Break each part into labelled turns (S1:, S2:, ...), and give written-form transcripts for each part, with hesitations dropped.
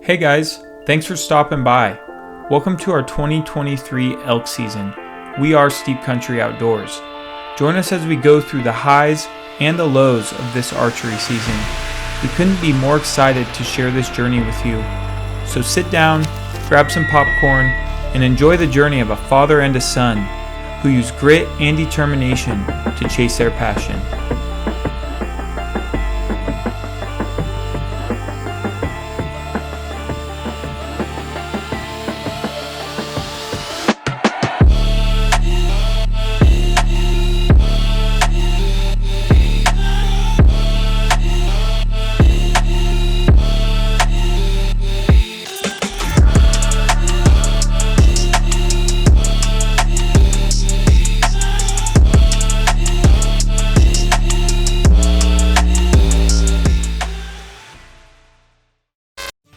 S1: Hey guys, thanks for stopping by. Welcome to our 2023 elk season. We are Steep Country Outdoors. Join us as we go through the highs and the lows of this archery season. We couldn't be more excited to share this journey with you. So sit down, grab some popcorn, and enjoy the journey of a father and a son who use grit and determination to chase their passion.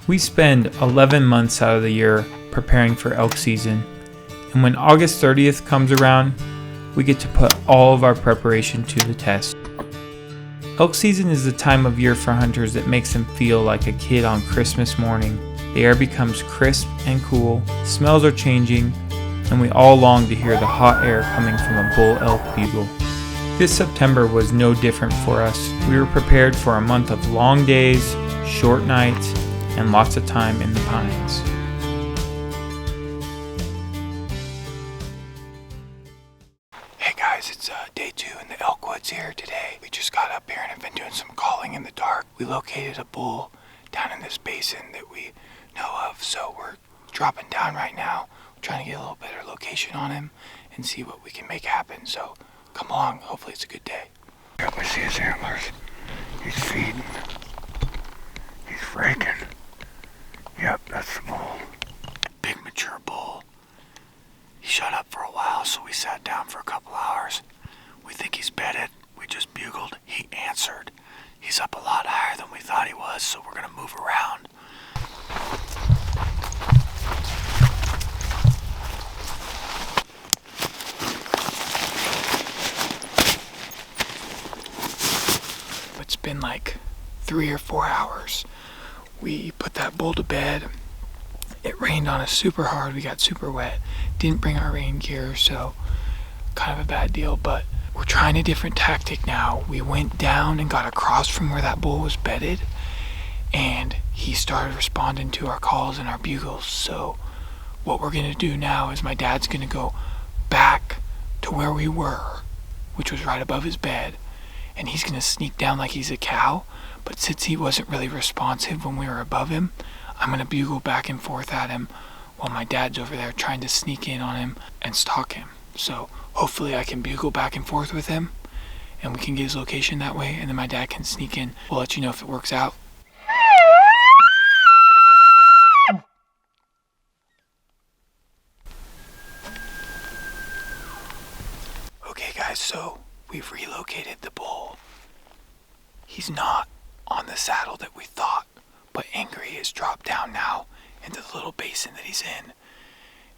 S1: We spend 11 months out of the year preparing for elk season, and when August 30th comes around, we get to put all of our preparation to the test. Elk season is the time of year for hunters that makes them feel like a kid on Christmas morning. The air becomes crisp and cool, smells are changing, and we all long to hear the hot air coming from a bull elk bugle. This September was no different for us. We were prepared for a month of long days, short nights, and lots of time in the pines.
S2: Hey guys, it's day 2 in the elk woods here today. We just got up here and have been doing some calling in the dark. We located a bull down in this basin that we know of, so we're dropping down right now. We're trying to get a little better location on him and see what we can make happen. So come along, hopefully it's a good day. Here we see his antlers. He's feeding. He's raking. Yep, that's the bull. Big mature bull. He shut up for a while, so we sat down for a couple hours. We think he's bedded. We just bugled. He answered. He's up a lot higher than we thought he was, so we're gonna move around. It's been like 3 or 4 hours. We put that bull to bed. It rained on us super hard. We got super wet. Didn't bring our rain gear, so kind of a bad deal, but we're trying a different tactic now. We went down and got across from where that bull was bedded, and he started responding to our calls and our bugles. So what we're gonna do now is my dad's gonna go back to where we were, which was right above his bed, and he's gonna sneak down like he's a cow. But since he wasn't really responsive when we were above him, I'm going to bugle back and forth at him while my dad's over there trying to sneak in on him and stalk him. So hopefully I can bugle back and forth with him and we can get his location that way, and then my dad can sneak in. We'll let you know if it works out. Okay guys, so we've relocated the bull. He's not on the saddle that we thought, but Angry has dropped down now into the little basin that he's in,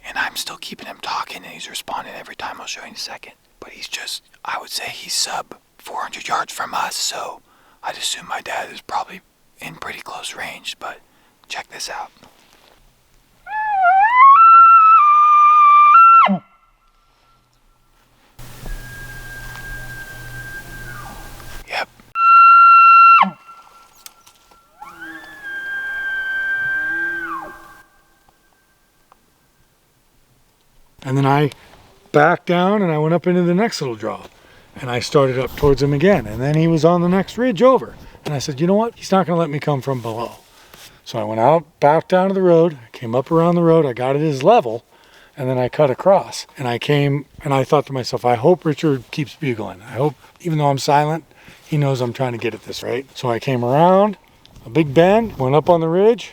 S2: and I'm still keeping him talking and he's responding every time. I'll show you in a second, but he's just, I would say he's sub 400 yards from us, so I'd assume my dad is probably in pretty close range. But check this out. Yep.
S3: And then I backed down and I went up into the next little drop. And I started up towards him again. And then he was on the next ridge over. And I said, you know what? He's not going to let me come from below. So I went out, back down to the road. I came up around the road. I got at his level. And then I cut across. And I came and I thought to myself, I hope Richard keeps bugling. I hope, even though I'm silent, he knows I'm trying to get at this, right? So I came around a big bend, went up on the ridge.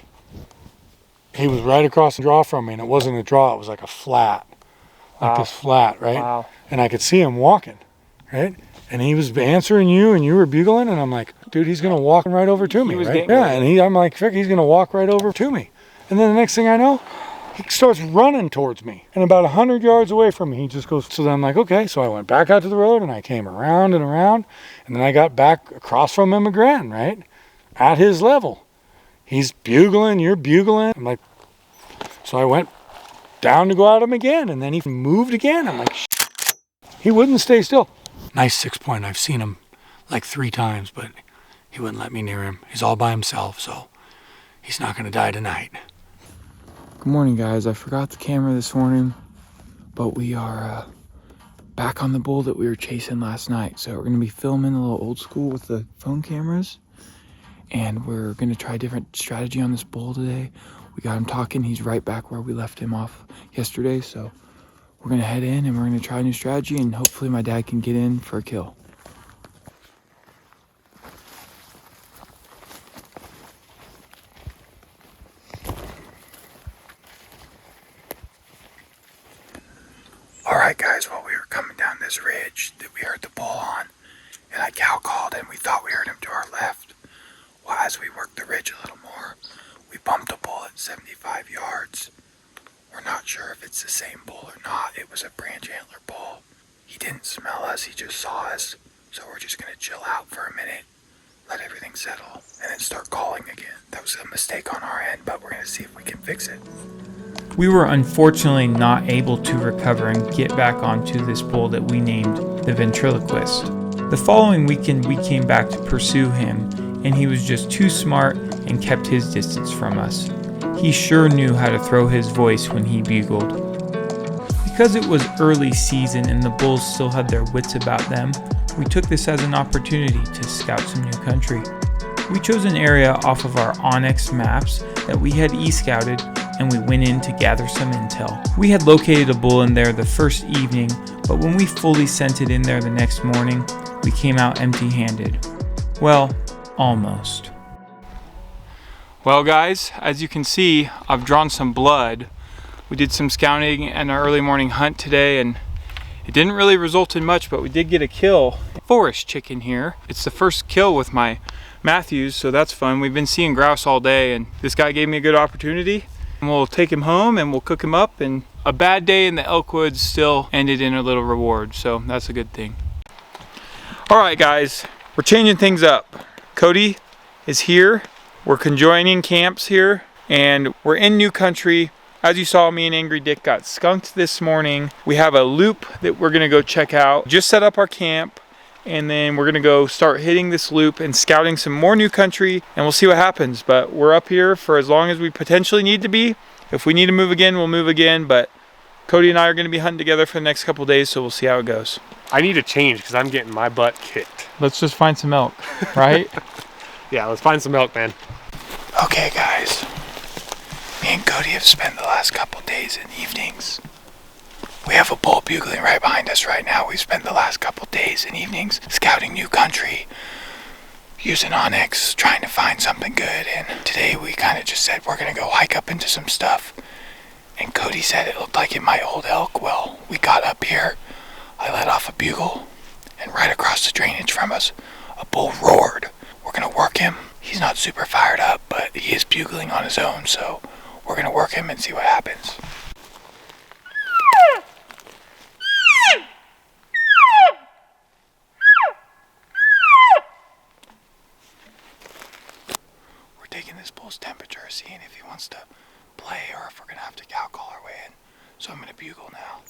S3: He was right across the draw from me. And it wasn't a draw. It was like a flat. Like this flat, right?
S1: Wow.
S3: And I could see him walking, right? And he was answering you and you were bugling, and I'm like, dude, he's gonna walk right over to me, right? Yeah, and I'm like, frick, he's gonna walk right over to me. And then the next thing I know, he starts running towards me. And about 100 yards away from me, he just goes, so then I'm like, okay. So I went back out to the road and I came around and around, and then I got back across from him again, right? At his level. He's bugling, you're bugling. I'm like, so I went down to go at him again, and then he moved again. I'm like, he wouldn't stay still. Nice 6-point. I've seen him like 3 times, but he wouldn't let me near him. He's all by himself, so he's not gonna die tonight.
S1: Good morning, guys. I forgot the camera this morning, but we are back on the bull that we were chasing last night. So we're gonna be filming a little old school with the phone cameras, and we're gonna try a different strategy on this bull today. We got him talking. He's right back where we left him off yesterday. So we're gonna head in and we're gonna try a new strategy, and hopefully my dad can get in for a kill.
S2: Alright guys, well we were coming down this ridge that we heard the bull on, and I cow called and we thought we heard him to our left. Well, as we worked the ridge a little more, we bumped a bull at 75 yards. We're not sure if it's the same bull or not. It was a branch antler bull. He didn't smell us, he just saw us. So we're just gonna chill out for a minute, let everything settle, and then start calling again. That was a mistake on our end, but we're gonna see if we can fix it.
S1: We were unfortunately not able to recover and get back onto this bull that we named the ventriloquist. The following weekend we came back to pursue him, and he was just too smart and kept his distance from us. He sure knew how to throw his voice when he bugled. Because it was early season and the bulls still had their wits about them, we took this as an opportunity to scout some new country. We chose an area off of our Onyx maps that we had e-scouted, and we went in to gather some intel. We had located a bull in there the first evening, but when we fully sent it in there the next morning, we came out empty-handed. Well, almost. Well guys, as you can see, I've drawn some blood. We did some scouting and our early morning hunt today, and it didn't really result in much, but we did get a kill. Forest chicken here. It's the first kill with my Matthews, so that's fun. We've been seeing grouse all day, and this guy gave me a good opportunity. And we'll take him home and we'll cook him up, and a bad day in the elk woods still ended in a little reward, so that's a good thing. All right guys, we're changing things up. Cody is here. We're conjoining camps here, and we're in new country. As you saw, me and Angry Dick got skunked this morning. We have a loop that we're gonna go check out. Just set up our camp, and then we're gonna go start hitting this loop and scouting some more new country, and we'll see what happens. But we're up here for as long as we potentially need to be. If we need to move again, we'll move again, but Cody and I are gonna be hunting together for the next couple days, so we'll see how it goes.
S4: I need to change because I'm getting my butt kicked.
S1: Let's just find some elk, right?
S4: Yeah, let's find some elk, man.
S2: Okay guys, me and Cody have spent the last couple days and evenings. We have a bull bugling right behind us right now. We've spent the last couple days and evenings scouting new country, using Onyx, trying to find something good, and today we kind of just said we're gonna go hike up into some stuff, and Cody said it looked like it might hold elk. Well, we got up here, I let off a bugle, and right across the drainage from us, a bull roared. We're gonna work him. He's not super fired up, but he is bugling on his own, so we're gonna work him and see what happens. We're taking this bull's temperature, seeing if he wants to play or if we're gonna have to cow call our way in. So I'm gonna bugle now.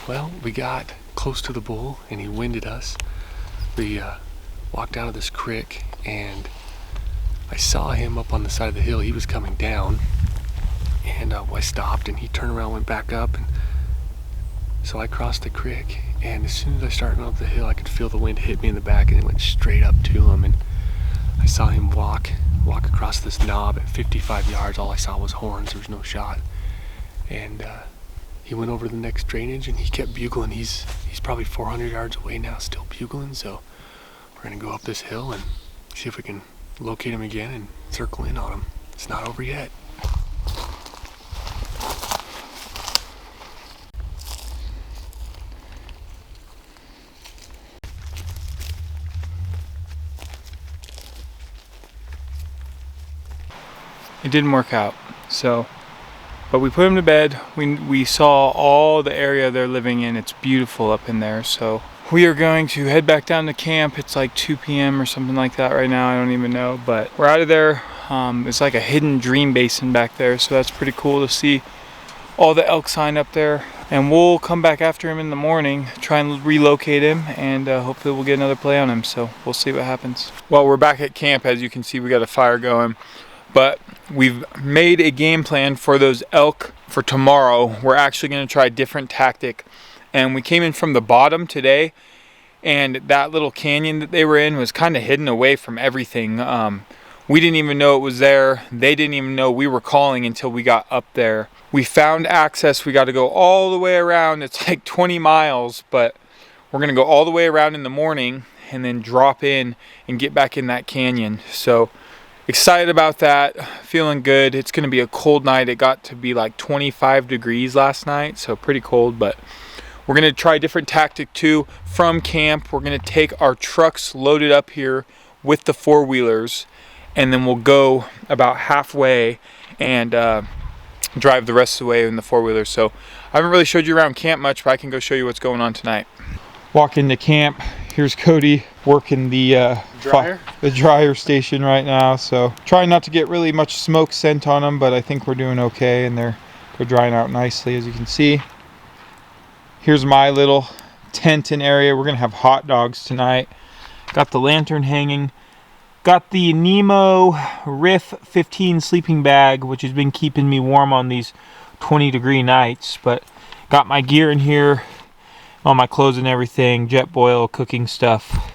S4: Well, we got close to the bull and he winded us. We walked down to this creek and I saw him up on the side of the hill. He was coming down, and I stopped, and he turned around, went back up, and so I crossed the creek. And as soon as I started up the hill, I could feel the wind hit me in the back, and it went straight up to him. And I saw him walk across this knob at 55 yards. All I saw was horns. There was no shot. And he went over the next drainage, and he kept bugling. He's probably 400 yards away now, still bugling. So we're gonna go up this hill and see if we can locate him again and circle in on him. It's not over yet.
S1: It didn't work out, but we put him to bed. We saw all the area they're living in. It's beautiful up in there, so we are going to head back down to camp. It's like 2 p.m. or something like that right now. I don't even know, but we're out of there. It's like a hidden dream basin back there, so that's pretty cool to see all the elk sign up there. And we'll come back after him in the morning, try and relocate him, and hopefully we'll get another play on him, so we'll see what happens. Well, we're back at camp. As you can see, we got a fire going, but we've made a game plan for those elk for tomorrow. We're actually going to try a different tactic. And we came in from the bottom today, and that little canyon that they were in was kind of hidden away from everything. We didn't even know it was there. They didn't even know we were calling until we got up there. We found access. We got to go all the way around. It's like 20 miles, but we're going to go all the way around in the morning and then drop in and get back in that canyon. So excited about that, feeling good. It's going to be a cold night. It got to be like 25 degrees last night, so pretty cold, but we're going to try a different tactic too. From camp, we're going to take our trucks loaded up here with the four-wheelers, and then we'll go about halfway and drive the rest of the way in the four-wheelers. So I haven't really showed you around camp much, but I can go show you what's going on tonight. Walk into camp. Here's Cody working the dryer station right now. So trying not to get really much smoke scent on them, but I think we're doing okay, and they're drying out nicely, as you can see. Here's my little tent and area. We're gonna have hot dogs tonight. Got the lantern hanging. Got the Nemo Riff 15 sleeping bag, which has been keeping me warm on these 20-degree nights. But got my gear in here, all my clothes and everything, jet boil, cooking stuff.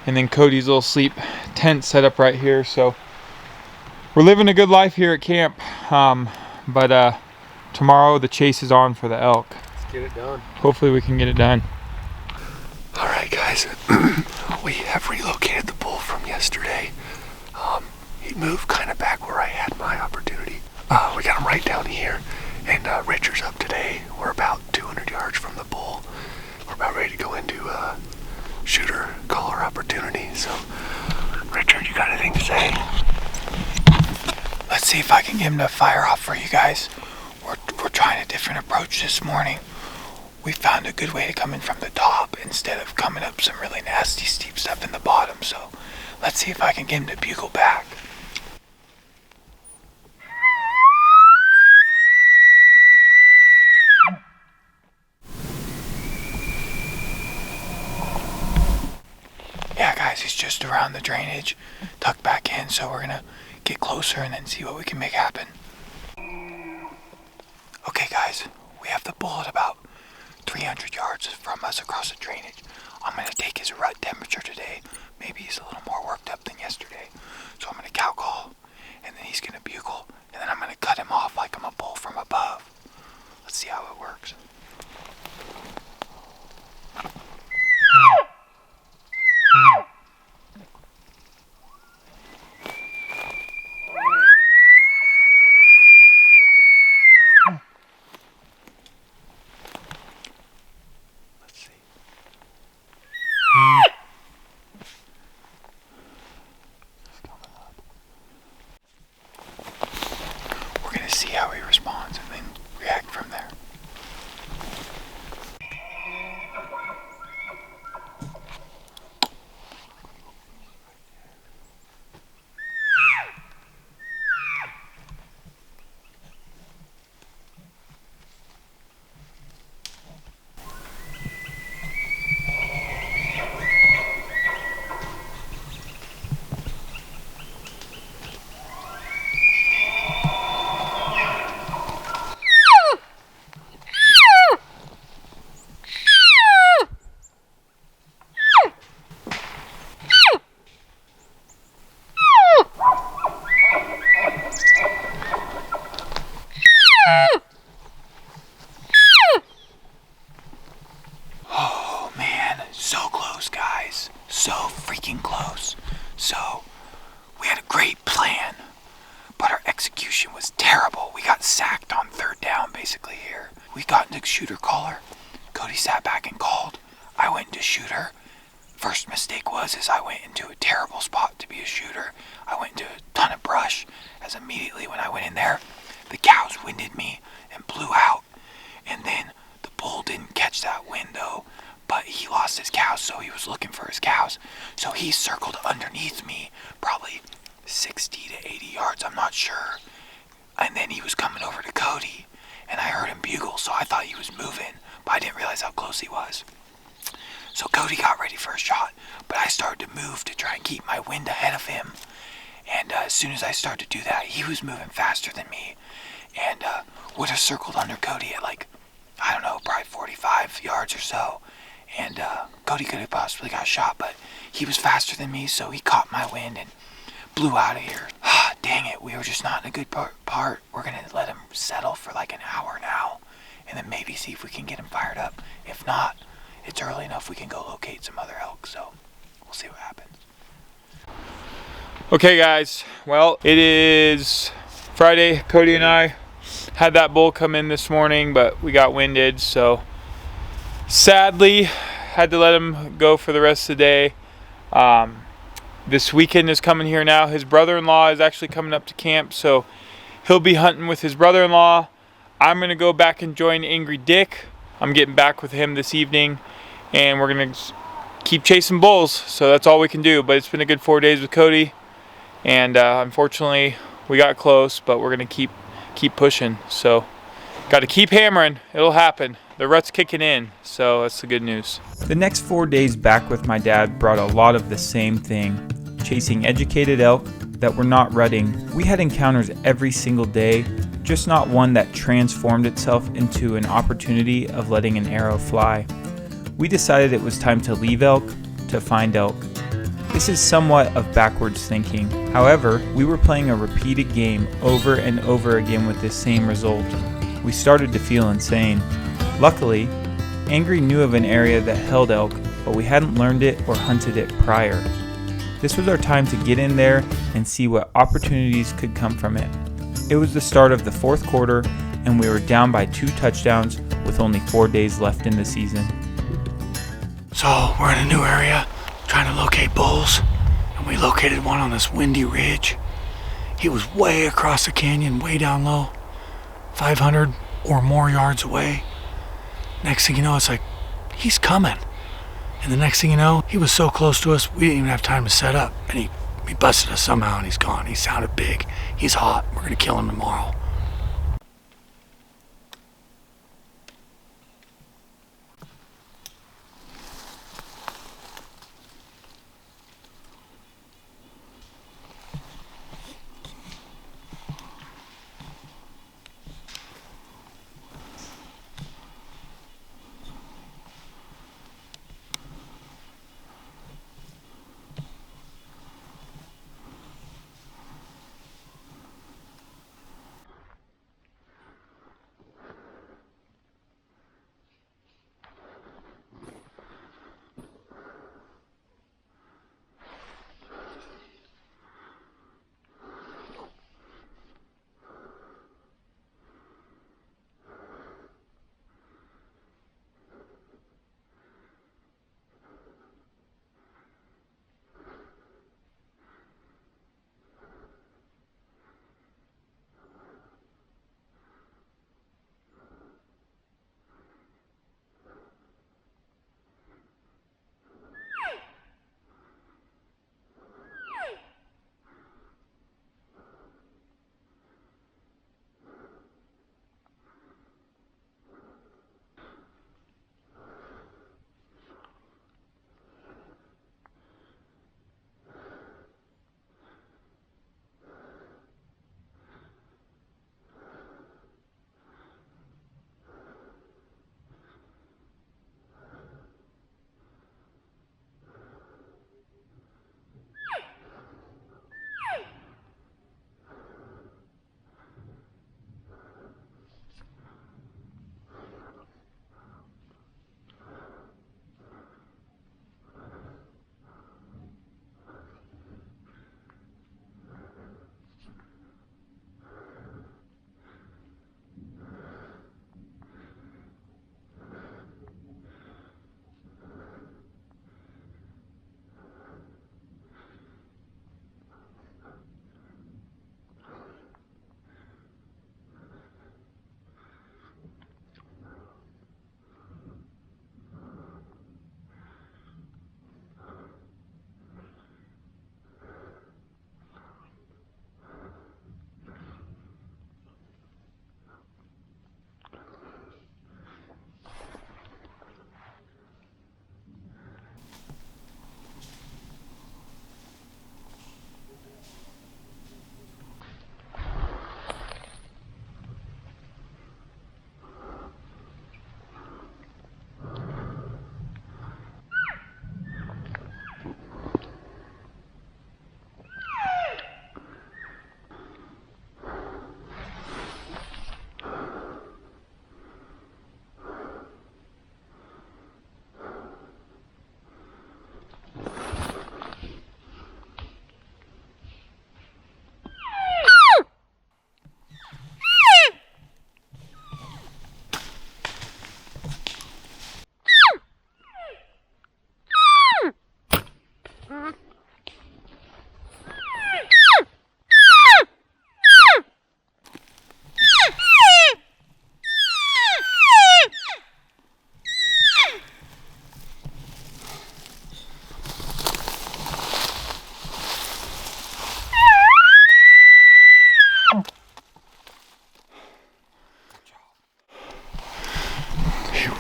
S1: And then Cody's little sleep tent set up right here. So we're living a good life here at camp. But tomorrow the chase is on for the elk.
S4: Let's get it done.
S1: Hopefully we can get it done.
S4: All right, guys. We have relocated the bull from yesterday. He moved kind of back where I had my opportunity. We got him right down here, and Richard's up today. We're about 200 yards from the bull. We're about ready to go into shooter caller opportunity. So, Richard, you got anything to say?
S2: Let's see if I can get him to fire off for you guys. We're trying a different approach this morning. We found a good way to come in from the top instead of coming up some really nasty steep stuff in the bottom. So let's see if I can get him to bugle back. Yeah, guys, he's just around the drainage, tucked back in. So we're gonna get closer and then see what we can make happen. Okay, guys, we have the bull at about 300 yards from us across the drainage. I'm going to take his rut temperature today. Maybe he's a little more worked up than yesterday. So I'm going to cow call, and then he's going to bugle, and then I'm going to cut him off like I'm a bull from above. Let's see how it works. We're going to see how he responds and then react from there. Oh man, so close, guys. So freaking close. So, we had a great plan, but our execution was terrible. We got sacked on third down basically here. We got into shooter caller. Cody sat back and called. I went into shooter. First mistake was I went into a terrible spot to be a shooter. I went into a ton of brush, as immediately when I went in there, the cows winded me and blew out. And then the bull didn't catch that wind though, but he lost his cows, so he was looking for his cows. So he circled underneath me, probably 60 to 80 yards, I'm not sure. And then he was coming over to Cody, and I heard him bugle, so I thought he was moving, but I didn't realize how close he was. So Cody got ready for a shot, but I started to move to try and keep my wind ahead of him. And as soon as I started to do that, he was moving faster than me, and would have circled under Cody at like, I don't know, probably 45 yards or so. And Cody could have possibly got shot, but he was faster than me, so he caught my wind and blew out of here. Dang it, we were just not in a good part. We're going to let him settle for like an hour now, and then maybe see if we can get him fired up. If not, it's early enough we can go locate some other elk, so we'll see what happens.
S1: Okay guys, well, it is Friday. Cody and I had that bull come in this morning, but we got winded, so sadly had to let him go for the rest of the day. This weekend is coming here now. His brother-in-law is actually coming up to camp, so he'll be hunting with his brother-in-law. I'm gonna go back and join Angry Dick. I'm getting back with him this evening, and we're gonna keep chasing bulls, so that's all we can do. But it's been a good 4 days with Cody, and unfortunately we got close, but we're gonna keep pushing. So got to keep hammering. It'll happen. The rut's kicking in, so that's the good news. The next 4 days back with my dad brought a lot of the same thing, chasing educated elk that were not rutting. We had encounters every single day, just not one that transformed itself into an opportunity of letting an arrow fly. We decided it was time to leave elk to find elk. This is somewhat of backwards thinking. However, we were playing a repeated game over and over again with this same result. We started to feel insane. Luckily, Angry knew of an area that held elk, but we hadn't learned it or hunted it prior. This was our time to get in there and see what opportunities could come from it. It was the start of the fourth quarter, and we were down by 2 touchdowns with only 4 days left in the season.
S2: So we're in a new area, trying to locate bulls, and we located one on this windy ridge. He was way across the canyon, way down low, 500 or more yards away. Next thing you know, it's like, he's coming. And the next thing you know, he was so close to us, we didn't even have time to set up. And he busted us somehow, and he's gone. He sounded big. He's hot. We're going to kill him tomorrow.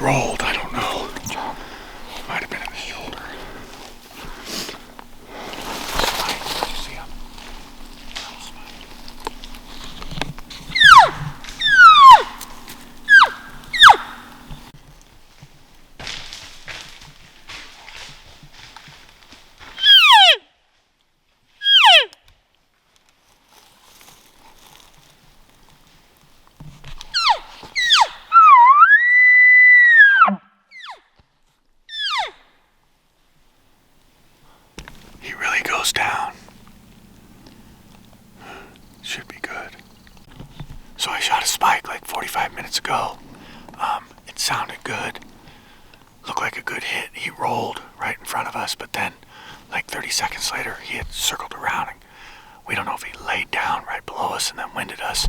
S3: rolled. I don't know. Might have been in the shoulder.
S2: Did you see him?
S3: He really goes down. Should be good. So I shot a spike like 45 minutes ago. It sounded good. Looked like a good hit. He rolled right in front of us, but then like 30 seconds later, he had circled around. And we don't know if he laid down right below us and then winded us,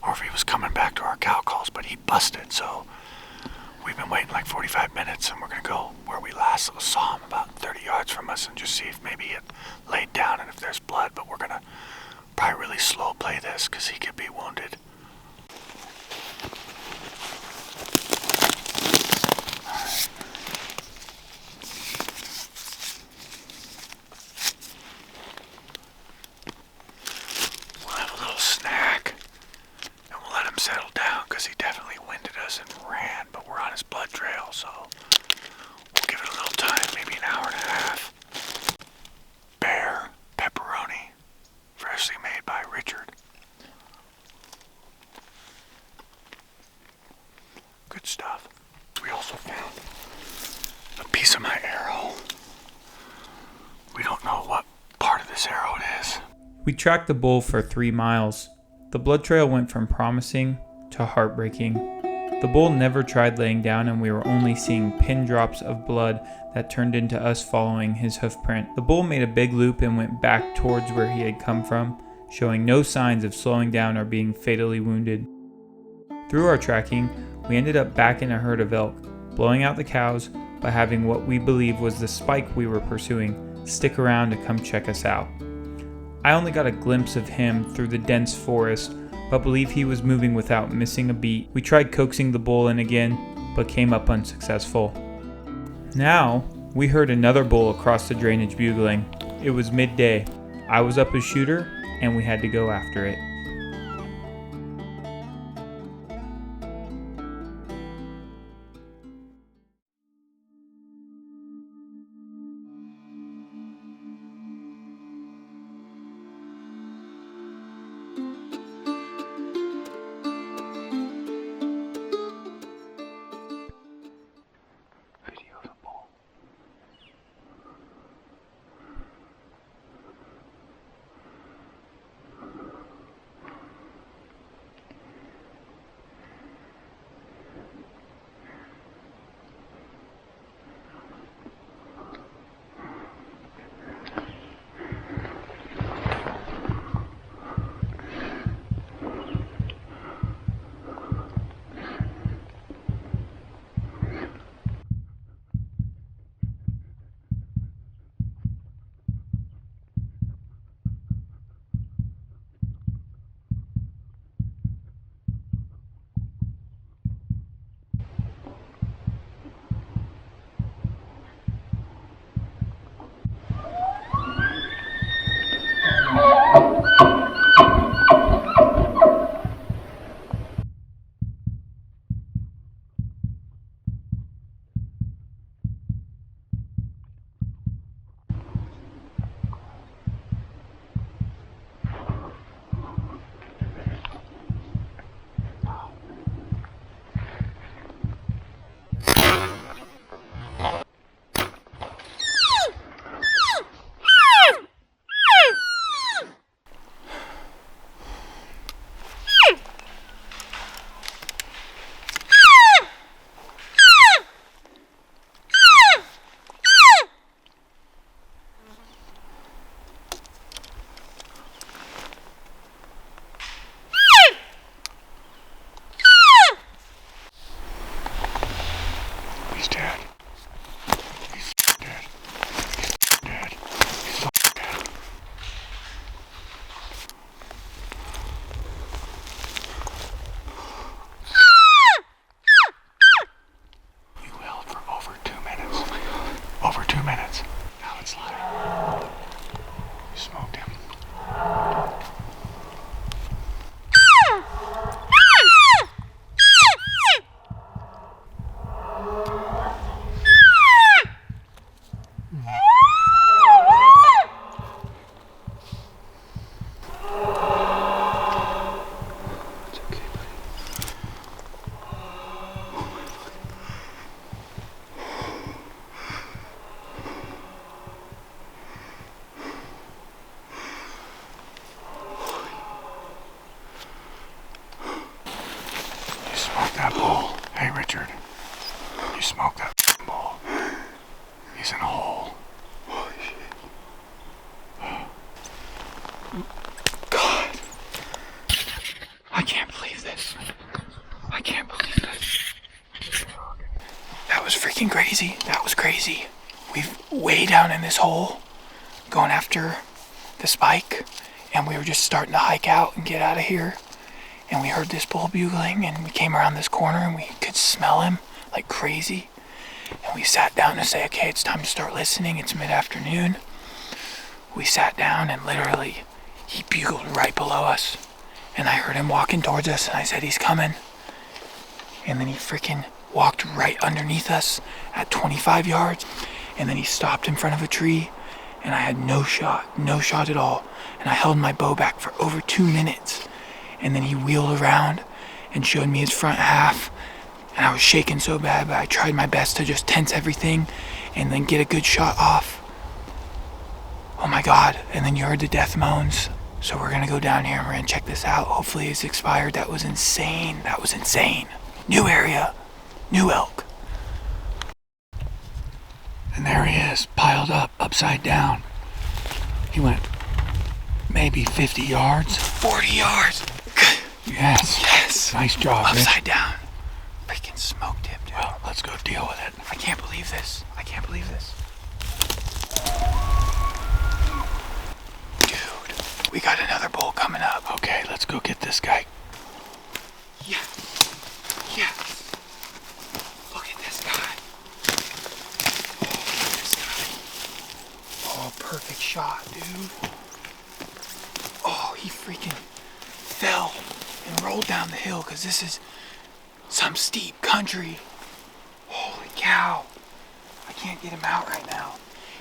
S3: or if he was coming back to our cow calls, but he busted. So we've been waiting like 45 minutes, and we're going to go where we last saw him, about 30 yards from us, and just see if maybe he had laid down and if there's blood. But we're going to probably really slow play this because he could be wounded. We'll have a little snack, and we'll let him settle down because he definitely winded us and ran, but we're on his blood trail, so we'll give it a little time, maybe an hour and a half. Bear pepperoni, freshly made by Richard. Good stuff. We also found a piece of my arrow. We don't know what part of this arrow it is.
S1: We tracked the bull for 3 miles. The blood trail went from promising to heartbreaking. The bull never tried laying down, and we were only seeing pin drops of blood that turned into us following his hoof print. The bull made a big loop and went back towards where he had come from, showing no signs of slowing down or being fatally wounded. Through our tracking, we ended up back in a herd of elk, blowing out the cows by having what we believe was the spike we were pursuing stick around to come check us out. I only got a glimpse of him through the dense forest, but believe he was moving without missing a beat. We tried coaxing the bull in again, but came up unsuccessful. Now, we heard another bull across the drainage bugling. It was midday. I was up as shooter, and we had to go after it.
S3: Smoke that bull. Hey, Richard. You smoke that bull. He's in a hole.
S2: Holy shit. God. I can't believe this. I can't believe this. That was freaking crazy. That was crazy. We've way down in this hole going after the spike, and we were just starting to hike out and get out of here, and we heard this bull bugling, and we came around this corner and we could smell him like crazy, and we sat down to say, okay, it's time to start listening. It's mid-afternoon. We sat down and literally he bugled right below us, and I heard him walking towards us, and I said, he's coming. And then he freaking walked right underneath us at 25 yards, and then he stopped in front of a tree, and I had no shot at all. And I held my bow back for over 2 minutes, and then he wheeled around and showed me his front half, and I was shaking so bad, but I tried my best to just tense everything and then get a good shot off. Oh my God, and then you heard the death moans. So we're gonna go down here and we're gonna check this out. Hopefully it's expired. That was insane. That was insane. New area, new elk. And there he is, piled up, upside down. He went maybe 50 yards. 40 yards.
S3: Yes.
S2: Yes.
S3: Nice job, Rich.
S2: Upside down. Freaking smoked him, dude.
S3: Well, let's go deal with it.
S2: I can't believe this. I can't believe this. Dude, we got another bull coming up.
S3: Okay, let's go get this guy.
S2: Yes. Yes. Look at this guy. Oh, look at this guy. Oh, perfect shot, dude. Oh, he freaking fell and rolled down the hill because this is some steep country. Holy cow. I can't get him out right now.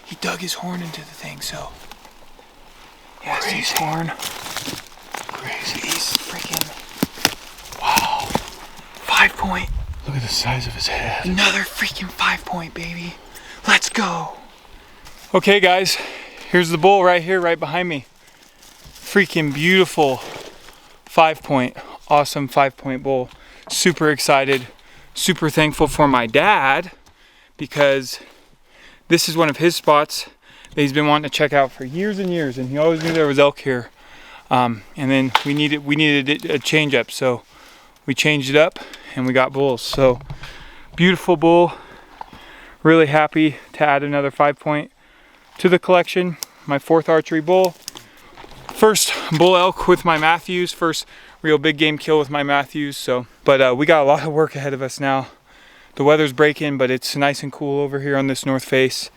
S2: He dug his horn into the thing, so. Yeah, see his horn.
S3: Crazy.
S2: He's freaking
S3: Wow.
S2: 5-point.
S3: Look at the size of his head.
S2: Another freaking 5-point, baby. Let's go.
S1: Okay guys, here's the bull right here, right behind me. Freaking beautiful 5-point, awesome 5-point bull. Super excited, super thankful for my dad because this is one of his spots that he's been wanting to check out for years and years, and he always knew there was elk here. And then we needed a change up, so we changed it up and we got bulls. So beautiful bull, really happy to add another 5-point to the collection. My 4th archery bull, first bull elk with my Matthews, first real big game kill with my Matthews. So, but we got a lot of work ahead of us now. The weather's breaking, but it's nice and cool over here on this north face,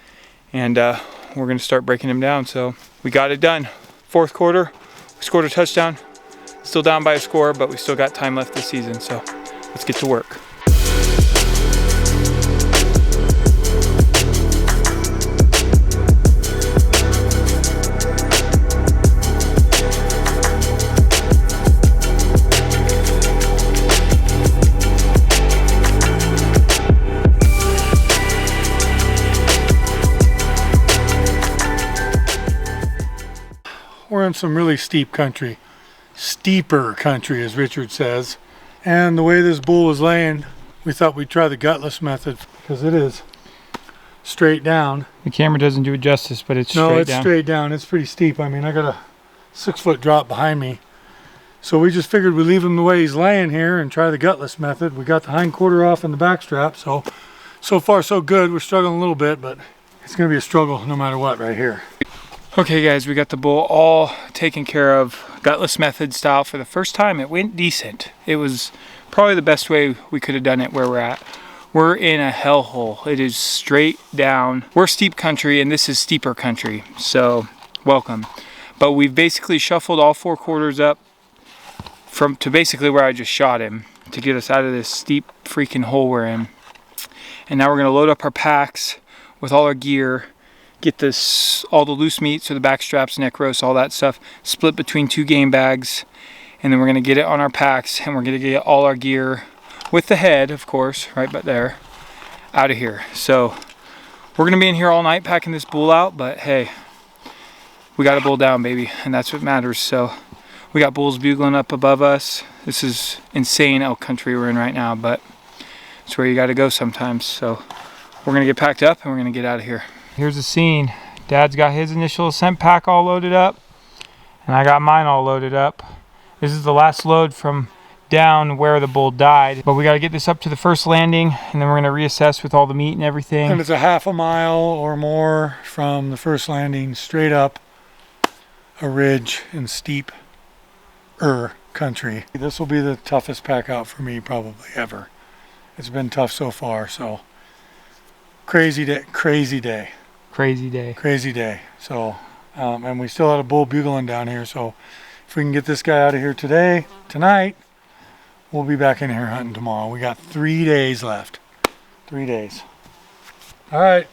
S1: and we're gonna start breaking them down. So we got it done. 4th quarter, we scored a touchdown. Still down by a score, but we still got time left this season. So let's get to work.
S3: We're in some really steep country. Steeper country, as Richard says. And the way this bull was laying, we thought we'd try the gutless method because it is straight down.
S1: The camera doesn't do it justice, but it's
S3: No,
S1: straight
S3: it's
S1: down.
S3: straight down. It's pretty steep. I mean, I got a 6-foot drop behind me. So we just figured we'd leave him the way he's laying here and try the gutless method. We got the hind quarter off in the back strap, so far so good. We're struggling a little bit, but it's gonna be a struggle no matter what right here.
S1: Okay guys, we got the bull all taken care of, gutless method style for the first time. It went decent. It was probably the best way we could have done it where we're at. We're in a hellhole. It is straight down. We're steep country and this is steeper country, so welcome. But we've basically shuffled all 4 quarters up to basically where I just shot him to get us out of this steep freaking hole we're in. And now we're gonna load up our packs with all our gear, get this, all the loose meat, so the back straps, neck roast, all that stuff, split between 2 game bags, and then we're gonna get it on our packs, and we're gonna get all our gear, with the head, of course, right but there, out of here. So we're gonna be in here all night packing this bull out, but hey, we got a bull down, baby, and that's what matters. So
S2: We got bulls bugling up above us. This is insane elk country we're in right now, but it's where you got to go sometimes. So we're gonna get packed up and we're gonna get out of here. Here's the scene. Dad's got his initial ascent pack all loaded up, and I got mine all loaded up. This is the last load from down where the bull died, but we got to get this up to the first landing, and then we're going to reassess with all the meat and everything.
S3: And it's a half a mile or more from the first landing straight up a ridge in steep country. This will be the toughest pack out for me probably ever. It's been tough so far, so crazy day.
S2: Crazy day.
S3: So and we still had a bull bugling down here, so if we can get this guy out of here tonight, we'll be back in here hunting tomorrow. We got 3 days left. 3 days. All right.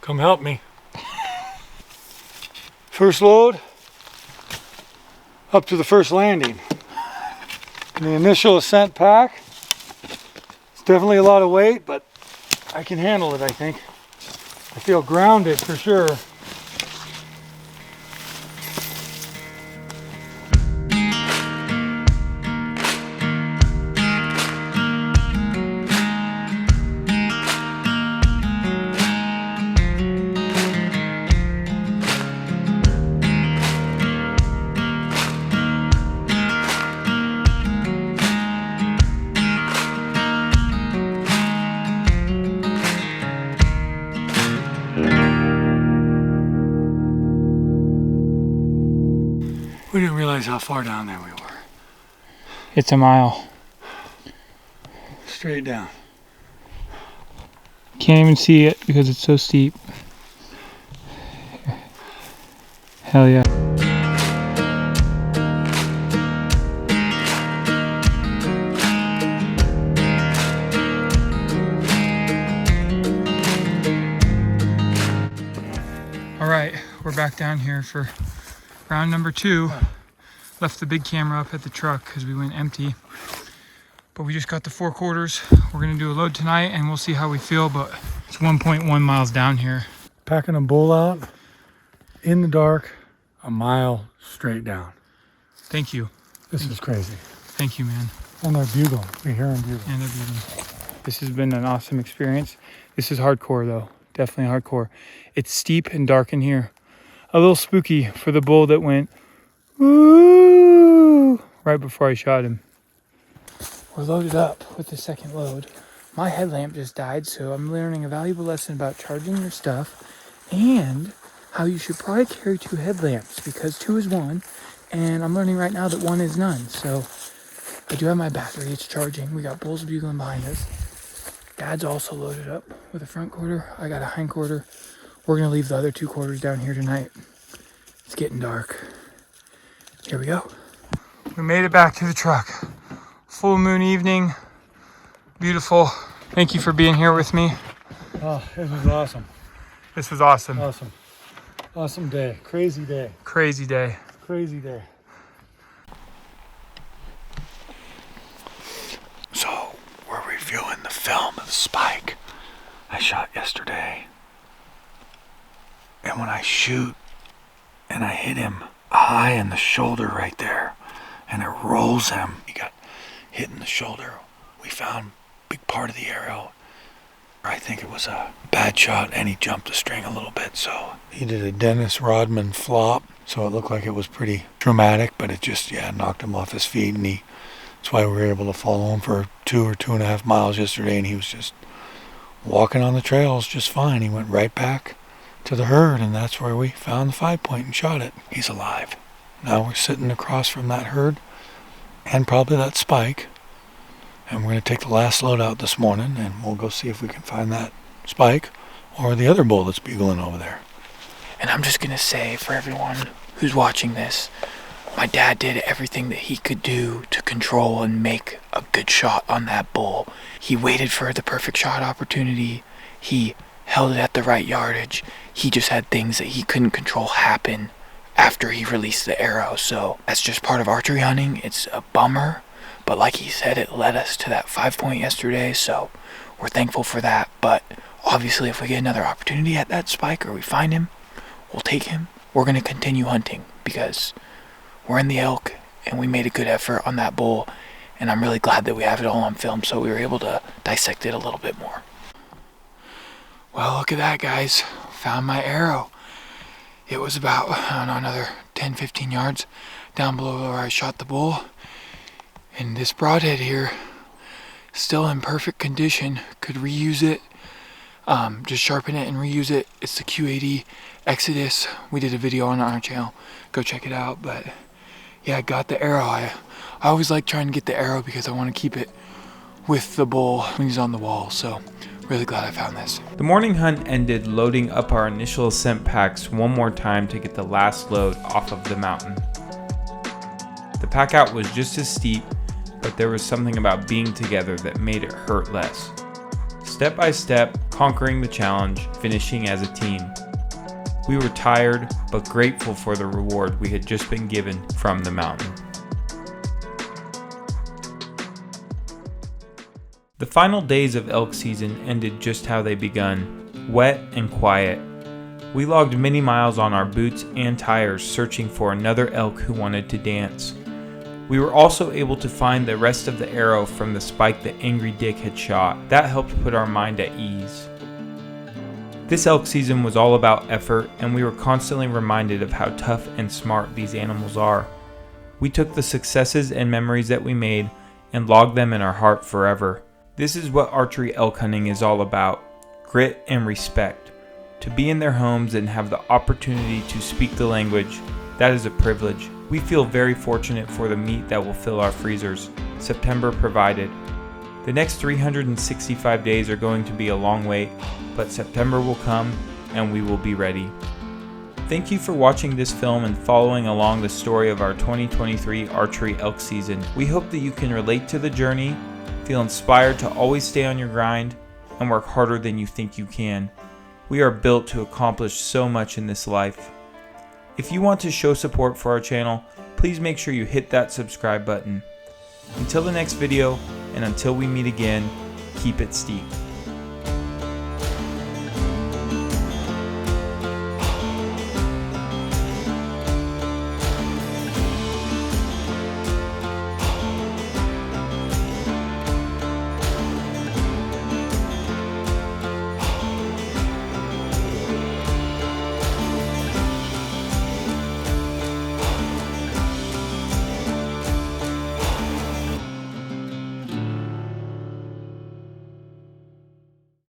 S3: Come help me. First load up to the first landing. And the initial ascent pack, it's definitely a lot of weight, but I can handle it, I think. I feel grounded for sure. We didn't realize how far down there we were.
S2: It's a mile.
S3: Straight down.
S2: Can't even see it because it's so steep. Hell yeah. All right, we're back down here for round number 2. Left the big camera up at the truck because we went empty. But we just got the 4 quarters. We're gonna do a load tonight and we'll see how we feel, but it's 1.1 miles down here.
S3: Packing a bull out in the dark, a mile straight down.
S2: Thank you.
S3: This is crazy.
S2: Thank you, man.
S3: And they're bugling. We hear them bugling.
S2: And they're bugling. This has been an awesome experience. This is hardcore though, definitely hardcore. It's steep and dark in here. A little spooky for the bull that went woo right before I shot him. We're loaded up with the second load. My headlamp just died, so I'm learning a valuable lesson about charging your stuff and how you should probably carry 2 headlamps because 2 is 1, and I'm learning right now that 1 is none. So I do have my battery, it's charging. We got bulls bugling behind us. Dad's also loaded up with a front quarter. I got a hind quarter. We're gonna leave the other 2 quarters down here tonight. It's getting dark. Here we go. We made it back to the truck. Full moon evening. Beautiful. Thank you for being here with me.
S3: Oh, this was awesome.
S2: This was awesome.
S3: Awesome. Awesome day. Crazy day.
S2: Crazy day.
S3: Crazy day. So, we're reviewing the film of the spike I shot yesterday. And when I shoot and I hit him high in the shoulder right there, and it rolls him, he got hit in the shoulder. We found a big part of the arrow. I think it was a bad shot, and he jumped the string a little bit, so he did a Dennis Rodman flop, so it looked like it was pretty traumatic, but it just, knocked him off his feet, and that's why we were able to follow him for 2 or 2.5 miles yesterday, and he was just walking on the trails just fine. He went right back to the herd, and that's where we found the 5-point and shot it. He's alive. Now we're sitting across from that herd and probably that spike, and we're going to take the last load out this morning, and we'll go see if we can find that spike or the other bull that's bugling over there.
S2: And I'm just gonna say for everyone who's watching this, my dad did everything that he could do to control and make a good shot on that bull. He waited for the perfect shot opportunity. He held it at the right yardage. He just had things that he couldn't control happen after he released the arrow. So that's just part of archery hunting. It's a bummer, but like he said, it led us to that 5-point yesterday, so we're thankful for that. But obviously if we get another opportunity at that spike or we find him, we'll take him. We're going to continue hunting because we're in the elk, and we made a good effort on that bull, and I'm really glad that we have it all on film so we were able to dissect it a little bit more. Well, look at that, guys. Found my arrow. It was about, I don't know, another 10-15 yards down below where I shot the bull. And this broadhead here, still in perfect condition, could reuse it. Just sharpen it and reuse it. It's the Q80 Exodus. We did a video on our channel. Go check it out. But yeah, I got the arrow. I always like trying to get the arrow because I want to keep it with the bull when he's on the wall. So really glad I found this.
S1: The morning hunt ended loading up our initial ascent packs one more time to get the last load off of the mountain. The pack out was just as steep, but there was something about being together that made it hurt less. Step by step, conquering the challenge, finishing as a team. We were tired, but grateful for the reward we had just been given from the mountain. The final days of elk season ended just how they begun, wet and quiet. We logged many miles on our boots and tires searching for another elk who wanted to dance. We were also able to find the rest of the arrow from the spike that Angry Dick had shot. That helped put our mind at ease. This elk season was all about effort, and we were constantly reminded of how tough and smart these animals are. We took the successes and memories that we made and logged them in our heart forever. This is what archery elk hunting is all about: grit and respect. To be in their homes and have the opportunity to speak the language, that is a privilege. We feel very fortunate for the meat that will fill our freezers, September provided. The next 365 days are going to be a long wait, but September will come and we will be ready. Thank you for watching this film and following along the story of our 2023 archery elk season. We hope that you can relate to the journey, feel inspired to always stay on your grind, and work harder than you think you can. We are built to accomplish so much in this life. If you want to show support for our channel, please make sure you hit that subscribe button. Until the next video, and until we meet again, keep it steep.